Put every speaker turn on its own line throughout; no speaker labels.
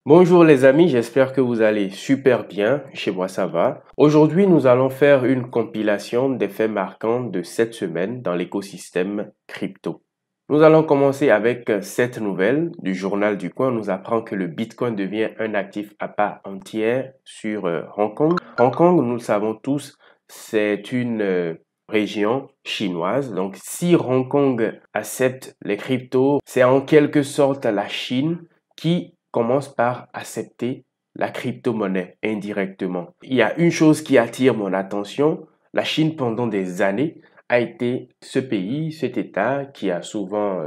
Bonjour les amis, j'espère que vous allez super bien. Chez moi ça va. Aujourd'hui, nous allons faire une compilation des faits marquants de cette semaine dans l'écosystème crypto. Nous allons commencer avec cette nouvelle du journal du coin. On nous apprend que le Bitcoin devient un actif à part entière sur Hong Kong. Hong Kong, nous le savons tous, c'est une région chinoise. Donc si Hong Kong accepte les cryptos, c'est en quelque sorte la Chine qui commence par accepter la crypto-monnaie indirectement. Il y a une chose qui attire mon attention. La Chine, pendant des années, a été ce pays, cet État qui a souvent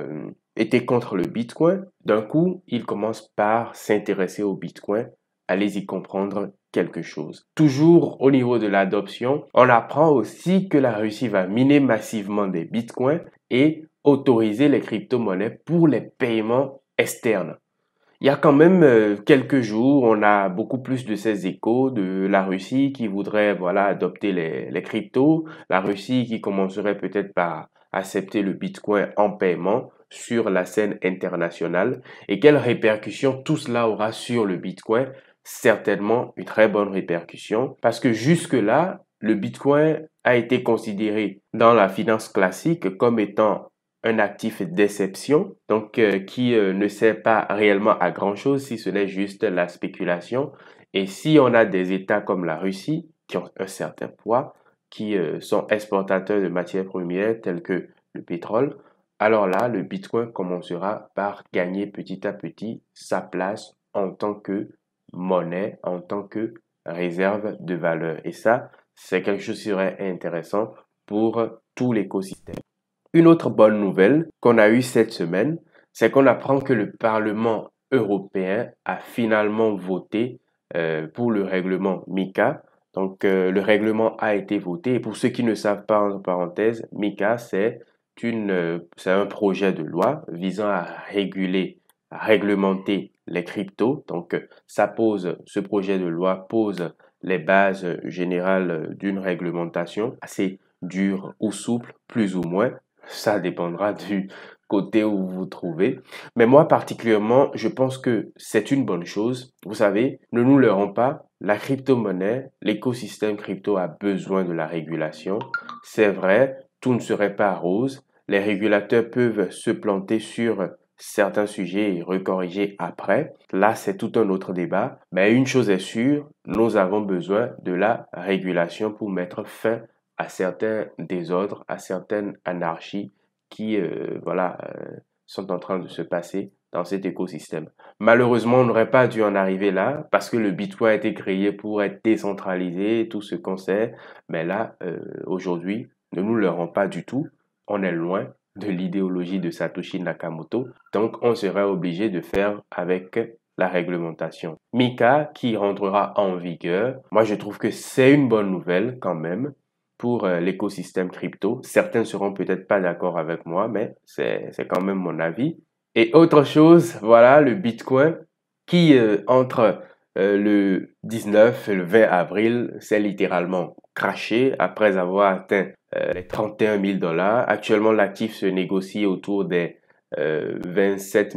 été contre le Bitcoin. D'un coup, il commence par s'intéresser au Bitcoin. Allez y comprendre quelque chose. Toujours au niveau de l'adoption, on apprend aussi que la Russie va miner massivement des Bitcoins et autoriser les crypto-monnaies pour les paiements externes. Il y a quand même quelques jours, on a beaucoup plus de ces échos de la Russie qui voudrait adopter les cryptos, la Russie qui commencerait peut-être par accepter le Bitcoin en paiement sur la scène internationale. Et quelles répercussions tout cela aura sur le Bitcoin? Certainement une très bonne répercussion parce que jusque-là, le Bitcoin a été considéré dans la finance classique comme étant un actif d'exception, donc qui ne sert pas réellement à grand-chose si ce n'est juste la spéculation. Et si on a des États comme la Russie, qui ont un certain poids, qui sont exportateurs de matières premières telles que le pétrole, alors là, le Bitcoin commencera par gagner petit à petit sa place en tant que monnaie, en tant que réserve de valeur. Et ça, c'est quelque chose qui serait intéressant pour tout l'écosystème. Une autre bonne nouvelle qu'on a eue cette semaine, c'est qu'on apprend que le Parlement européen a finalement voté pour le règlement MiCA. Donc, le règlement a été voté. Et pour ceux qui ne savent pas, en parenthèse, MiCA, c'est un projet de loi visant à réguler, à réglementer les cryptos. Donc, ce projet de loi pose les bases générales d'une réglementation assez dure ou souple, plus ou moins. Ça dépendra du côté où vous vous trouvez. Mais moi, particulièrement, je pense que c'est une bonne chose. Vous savez, ne nous leurrons pas, la crypto-monnaie, l'écosystème crypto a besoin de la régulation. C'est vrai, tout ne serait pas rose. Les régulateurs peuvent se planter sur certains sujets et recorriger après. Là, c'est tout un autre débat. Mais une chose est sûre, nous avons besoin de la régulation pour mettre fin à certains désordres, à certaines anarchies qui sont en train de se passer dans cet écosystème. Malheureusement, on n'aurait pas dû en arriver là parce que le Bitcoin a été créé pour être décentralisé, tout ce qu'on sait. Mais là, aujourd'hui, ne nous leurrons pas du tout. On est loin de l'idéologie de Satoshi Nakamoto. Donc, on serait obligé de faire avec la réglementation. Mika qui rentrera en vigueur, moi je trouve que c'est une bonne nouvelle quand même pour l'écosystème crypto. Certains ne seront peut-être pas d'accord avec moi, mais c'est quand même mon avis. Et autre chose, voilà, le Bitcoin qui, entre le 19 et le 20 avril, s'est littéralement crashé après avoir atteint les 31 000 dollars. Actuellement, l'actif se négocie autour des 27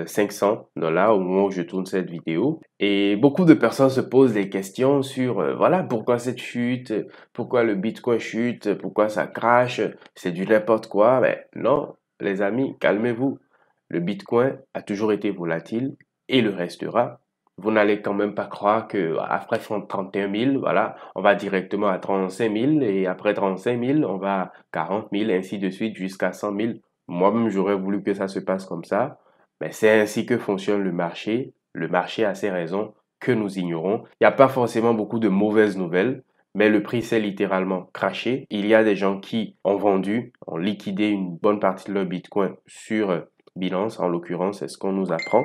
500 dollars au moment où je tourne cette vidéo. Et beaucoup de personnes se posent des questions sur, voilà, pourquoi cette chute, pourquoi le Bitcoin chute, pourquoi ça crache, c'est du n'importe quoi. Mais non, les amis, calmez-vous. Le Bitcoin a toujours été volatile et le restera. Vous n'allez quand même pas croire que après 31 000, voilà, on va directement à 35 000 et après 35 000, on va à 40 000, ainsi de suite jusqu'à 100 000. Moi-même, j'aurais voulu que ça se passe comme ça, mais c'est ainsi que fonctionne le marché. Le marché a ses raisons que nous ignorons. Il n'y a pas forcément beaucoup de mauvaises nouvelles, mais le prix s'est littéralement craché. Il y a des gens qui ont vendu, ont liquidé une bonne partie de leur Bitcoin sur Binance, en l'occurrence, c'est ce qu'on nous apprend,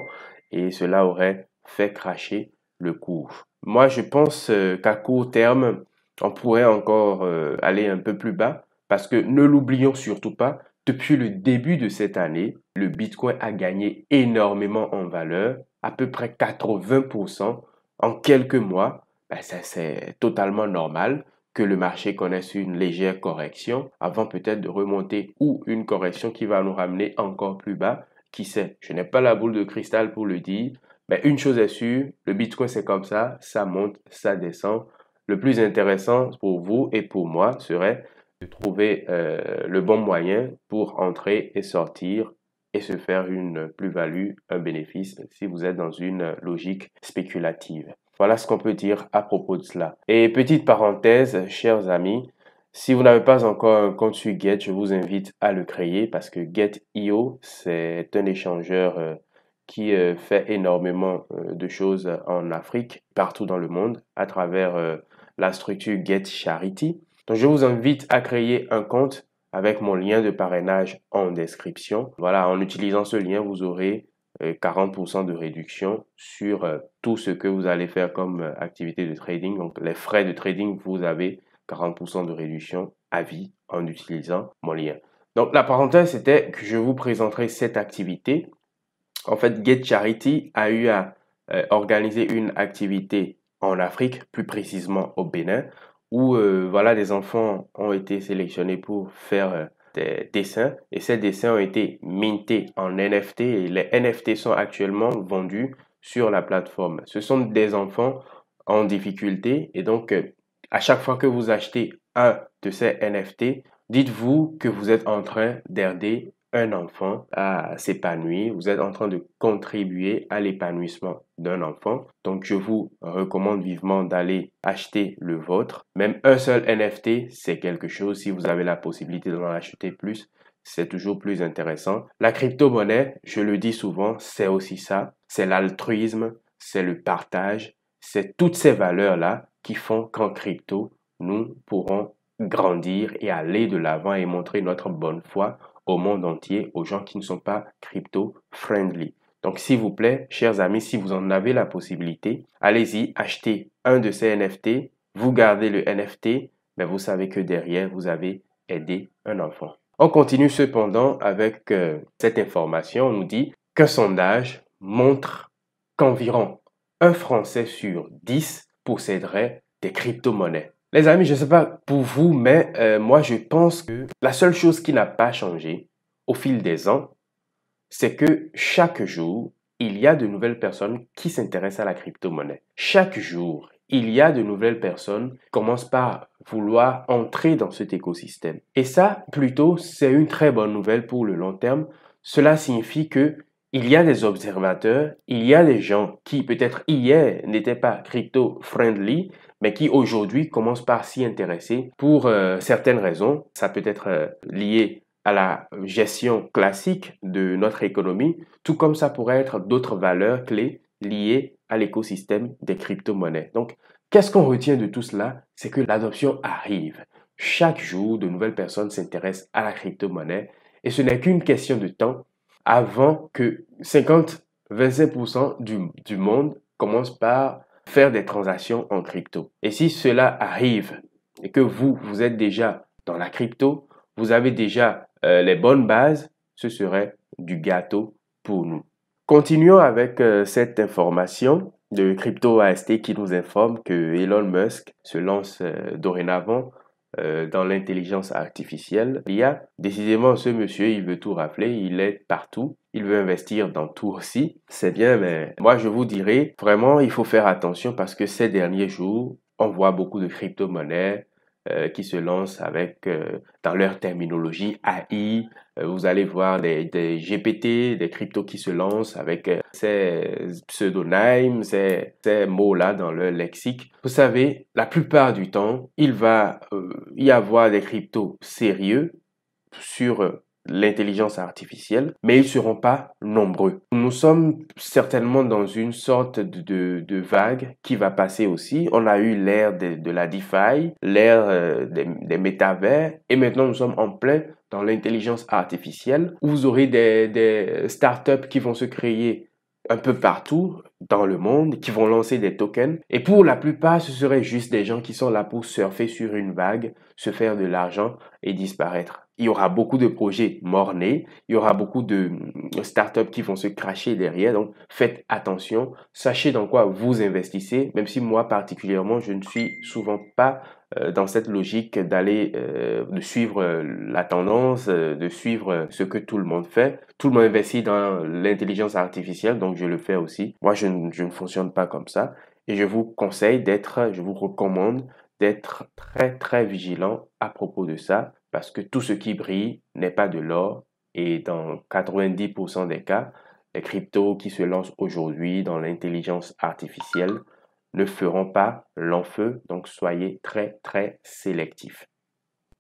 et cela aurait fait cracher le cours. Moi, je pense qu'à court terme, on pourrait encore aller un peu plus bas, parce que ne l'oublions surtout pas, depuis le début de cette année, le Bitcoin a gagné énormément en valeur, à peu près 80% en quelques mois. Ben, ça, c'est totalement normal que le marché connaisse une légère correction avant peut-être de remonter ou une correction qui va nous ramener encore plus bas. Qui sait? Je n'ai pas la boule de cristal pour le dire, Mais une chose est sûre, le Bitcoin c'est comme ça monte, ça descend. Le plus intéressant pour vous et pour moi serait de trouver le bon moyen pour entrer et sortir et se faire une plus-value, un bénéfice si vous êtes dans une logique spéculative. Voilà ce qu'on peut dire à propos de cela. Et petite parenthèse, chers amis, si vous n'avez pas encore un compte sur Get, je vous invite à le créer parce que Get.io, c'est un échangeur qui fait énormément de choses en Afrique, partout dans le monde, à travers la structure Get Charity. Donc, je vous invite à créer un compte avec mon lien de parrainage en description. Voilà, en utilisant ce lien, vous aurez 40% de réduction sur tout ce que vous allez faire comme activité de trading. Donc, les frais de trading, vous avez 40% de réduction à vie en utilisant mon lien. Donc, la parenthèse, c'était que je vous présenterai cette activité. En fait, Get Charity a eu à organiser une activité en Afrique, plus précisément au Bénin, où voilà, des enfants ont été sélectionnés pour faire des dessins et ces dessins ont été mintés en NFT et les NFT sont actuellement vendus sur la plateforme. Ce sont des enfants en difficulté et donc à chaque fois que vous achetez un de ces NFT, dites-vous que vous êtes en train d'aider un enfant à s'épanouir, vous êtes en train de contribuer à l'épanouissement d'un enfant. Donc, je vous recommande vivement d'aller acheter le vôtre. Même un seul NFT, c'est quelque chose. Si vous avez la possibilité d'en acheter plus, c'est toujours plus intéressant. La crypto-monnaie, je le dis souvent, c'est aussi ça. C'est l'altruisme, c'est le partage, c'est toutes ces valeurs-là qui font qu'en crypto, nous pourrons grandir et aller de l'avant et montrer notre bonne foi au monde entier, aux gens qui ne sont pas crypto-friendly. Donc, s'il vous plaît, chers amis, si vous en avez la possibilité, allez-y, achetez un de ces NFT, vous gardez le NFT, mais vous savez que derrière, vous avez aidé un enfant. On continue cependant avec cette information. On nous dit qu'un sondage montre qu'environ un Français sur 10 posséderait des crypto-monnaies. Les amis, je ne sais pas pour vous, mais moi, je pense que la seule chose qui n'a pas changé au fil des ans, c'est que chaque jour, il y a de nouvelles personnes qui s'intéressent à la crypto-monnaie. Chaque jour, il y a de nouvelles personnes qui commencent par vouloir entrer dans cet écosystème. Et ça, plutôt, c'est une très bonne nouvelle pour le long terme. Cela signifie que il y a des observateurs, il y a des gens qui peut-être hier n'étaient pas crypto-friendly, mais qui aujourd'hui commencent par s'y intéresser pour certaines raisons. Ça peut être lié à la gestion classique de notre économie, tout comme ça pourrait être d'autres valeurs clés liées à l'écosystème des crypto-monnaies. Donc, qu'est-ce qu'on retient de tout cela? C'est que l'adoption arrive. Chaque jour, de nouvelles personnes s'intéressent à la crypto-monnaie et ce n'est qu'une question de temps avant que 25% du monde commence par faire des transactions en crypto. Et si cela arrive et que vous êtes déjà dans la crypto, vous avez déjà les bonnes bases, ce serait du gâteau pour nous. Continuons avec cette information de CryptoAST qui nous informe que Elon Musk se lance dorénavant dans l'intelligence artificielle. L'IA, décidément, ce monsieur, il veut tout rafler, il est partout, il veut investir dans tout aussi. C'est bien, mais moi, je vous dirais, vraiment, il faut faire attention parce que ces derniers jours, on voit beaucoup de crypto-monnaies qui se lancent avec, dans leur terminologie, AI. Vous allez voir des GPT, des cryptos qui se lancent avec ces pseudonymes, ces mots-là dans leur lexique. Vous savez, la plupart du temps, il va y avoir des cryptos sérieux sur l'intelligence artificielle, mais ils ne seront pas nombreux. Nous sommes certainement dans une sorte de vague qui va passer aussi. On a eu l'ère de la DeFi, l'ère des métavers, et maintenant nous sommes en plein dans l'intelligence artificielle, où vous aurez des startups qui vont se créer un peu partout dans le monde, qui vont lancer des tokens. Et pour la plupart, ce seraient juste des gens qui sont là pour surfer sur une vague, se faire de l'argent et disparaître. il y aura beaucoup de projets mort-nés, il y aura beaucoup de startups qui vont se cracher derrière. Donc, faites attention, sachez dans quoi vous investissez, même si moi particulièrement, je ne suis souvent pas dans cette logique de suivre la tendance, de suivre ce que tout le monde fait. Tout le monde investit dans l'intelligence artificielle, donc je le fais aussi. Moi, je ne fonctionne pas comme ça. Et je vous recommande d'être très, très vigilant à propos de ça, parce que tout ce qui brille n'est pas de l'or. Et dans 90% des cas, les cryptos qui se lancent aujourd'hui dans l'intelligence artificielle ne feront pas long feu, donc soyez très, très sélectifs.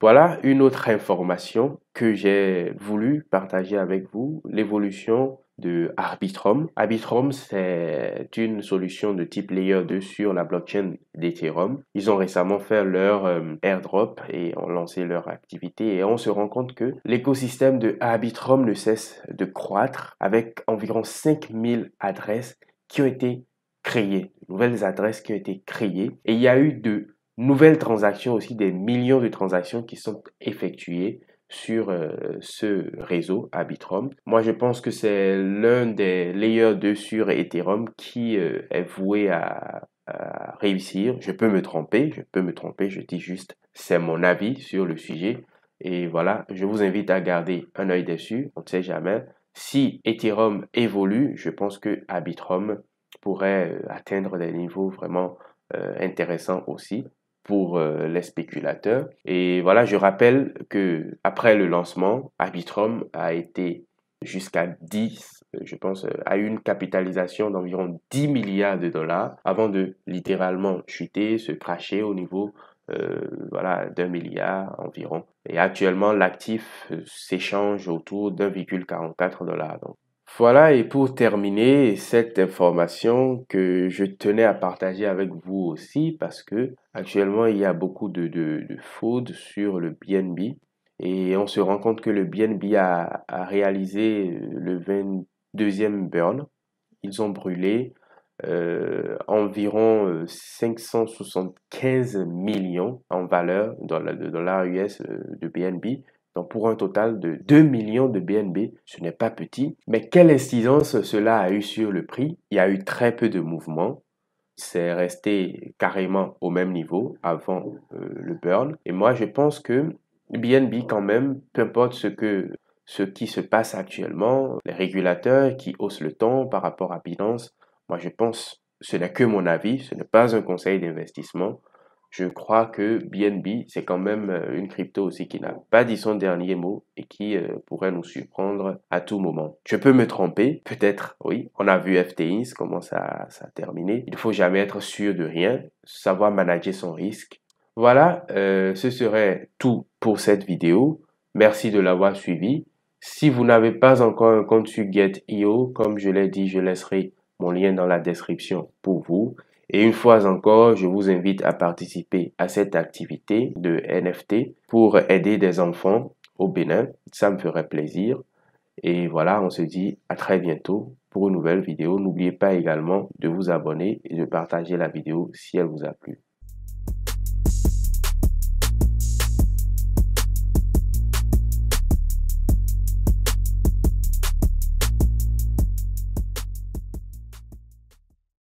Voilà une autre information que j'ai voulu partager avec vous, l'évolution de Arbitrum. Arbitrum, c'est une solution de type Layer 2 sur la blockchain d'Ethereum. Ils ont récemment fait leur airdrop et ont lancé leur activité et on se rend compte que l'écosystème de Arbitrum ne cesse de croître avec environ 5000 adresses qui ont été créées, nouvelles adresses qui ont été créées et il y a eu de nouvelles transactions aussi, des millions de transactions qui sont effectuées sur ce réseau Arbitrum. Moi, je pense que c'est l'un des layers 2 sur Ethereum qui est voué à réussir. Je peux me tromper, je dis juste, c'est mon avis sur le sujet. Et voilà, je vous invite à garder un œil dessus, on ne sait jamais. Si Ethereum évolue, je pense que Arbitrum pourrait atteindre des niveaux vraiment intéressants aussi pour les spéculateurs. Et voilà, je rappelle que après le lancement, Arbitrum a été jusqu'à 10, je pense, a eu une capitalisation d'environ 10 milliards de dollars avant de littéralement chuter, se cracher au niveau voilà, d'1 milliard environ. Et actuellement, l'actif s'échange autour d'1,44 $. Donc, voilà, et pour terminer, cette information que je tenais à partager avec vous aussi, parce que actuellement, il y a beaucoup de fraude sur le BNB, et on se rend compte que le BNB a réalisé le 22e burn. Ils ont brûlé environ 575 millions en valeur de dollars US de BNB. Donc pour un total de 2 millions de BNB, ce n'est pas petit. Mais quelle incidence cela a eu sur le prix? Il y a eu très peu de mouvements. C'est resté carrément au même niveau avant le burn. Et moi, je pense que BNB quand même, peu importe ce qui se passe actuellement, les régulateurs qui haussent le ton par rapport à Binance, moi je pense, ce n'est que mon avis, ce n'est pas un conseil d'investissement. Je crois que BNB, c'est quand même une crypto aussi qui n'a pas dit son dernier mot et qui pourrait nous surprendre à tout moment. Je peux me tromper, peut-être, oui. On a vu FTX, comment ça a terminé. Il ne faut jamais être sûr de rien, savoir manager son risque. Voilà, ce serait tout pour cette vidéo. Merci de l'avoir suivi. Si vous n'avez pas encore un compte sur Get.io, comme je l'ai dit, je laisserai mon lien dans la description pour vous. Et une fois encore, je vous invite à participer à cette activité de NFT pour aider des enfants au Bénin. Ça me ferait plaisir. Et voilà, on se dit à très bientôt pour une nouvelle vidéo. N'oubliez pas également de vous abonner et de partager la vidéo si elle vous a plu.